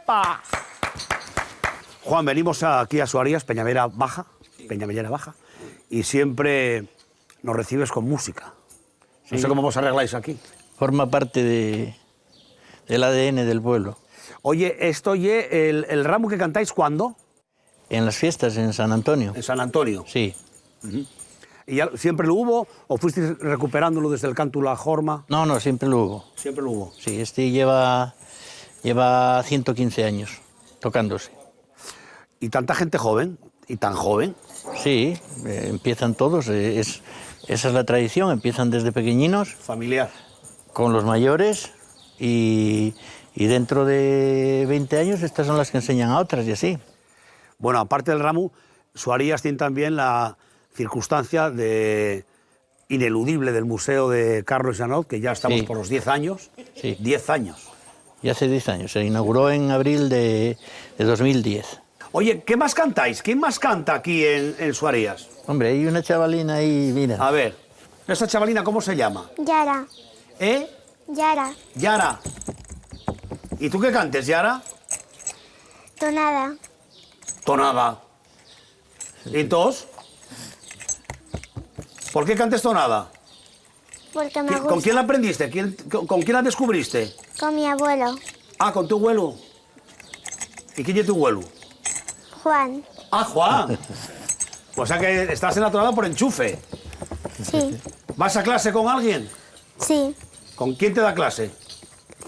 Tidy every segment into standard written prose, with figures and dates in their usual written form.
¡Epa! Juan, venimos aquí a Suarías, Peñamellera Baja, y siempre nos recibes con música. No sé cómo vos arregláis aquí. Forma parte del ADN del pueblo. Oye, esto y el ramo que cantáis, ¿cuándo? En las fiestas en San Antonio. En San Antonio. Sí. ¿Y ya siempre lo hubo o fuisteis recuperándolo desde el canto La Jorma? No, no, siempre lo hubo. Siempre lo hubo. Sí, este lleva 115 años tocándose. ¿Y tanta gente joven? ¿Y tan joven? Sí, empiezan todos, esa es la tradición, empiezan desde pequeñinos. Familiar. Con los mayores y dentro de 20 años estas son las que enseñan a otras y así. Bueno, aparte del ramo, Suarías tiene también la circunstancia ineludible del Museo de Carlos Janot, que ya estamos por los 10 años. Sí. 10 años. Y hace 10 años, se inauguró en abril de 2010. Oye, ¿qué más cantáis? ¿Quién más canta aquí en Suarías? Hombre, hay una chavalina ahí, mira. A ver, ¿esta chavalina cómo se llama? Yara. ¿Eh? Yara. Yara. ¿Y tú qué cantes, Yara? Tonada. Tonada. ¿Y tos? ¿Por qué cantes tonada? Porque me gusta. ¿Con quién la aprendiste? ¿Con quién la descubriste? Con mi abuelo. Ah, con tu abuelo. ¿Y quién es tu abuelo? Juan. Ah, Juan. O sea que estás en la tonada por enchufe. Sí. ¿Vas a clase con alguien? Sí. ¿Con quién te da clase?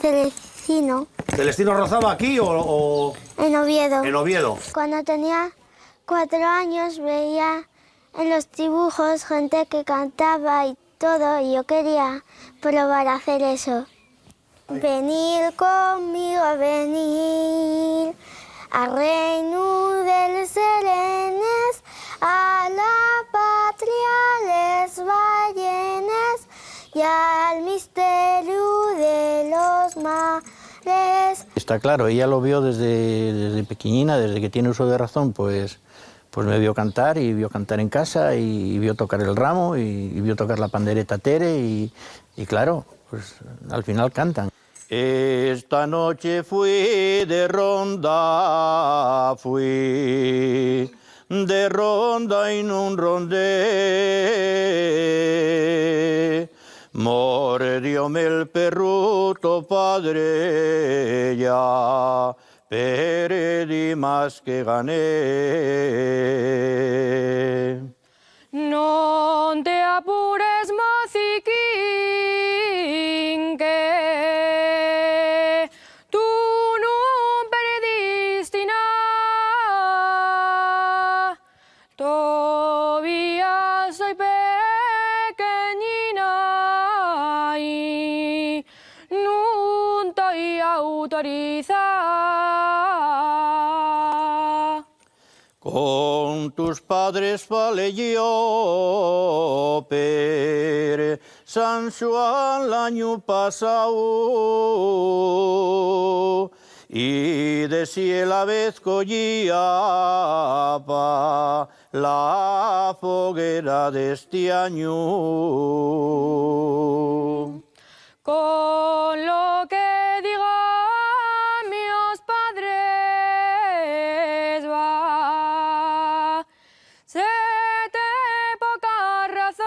Celestino. ¿Celestino Rozaba aquí o...? En Oviedo. En Oviedo. Cuando tenía 4 años veía en los dibujos gente que cantaba y todo, y yo quería probar a hacer eso. Venir conmigo, venir al reino del serenes, a la patria les ballenes y al misterio de los mares. Está claro, ella lo vio desde pequeñina, desde que tiene uso de razón, pues me vio cantar y vio cantar en casa y vio tocar el ramo y vio tocar la pandereta Tere y claro, pues al final cantan. Esta noche fui de ronda y non rondé. Mordióme el perruto, padre, ya perdí más que gané. Non te apures, mociquín, que tú non perdiste nada. Todavía soy pequeñina y non estoy autorizada. Con tus padres vale yo, per San Juan el año pasado, y de si la vez cogía pa la foguera de este año. Con lo que digan mis padres va, se te poca razón.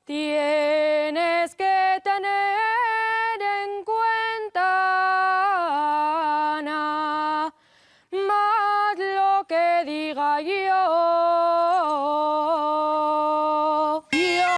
Tienes que tener en cuenta nada más lo que diga yo.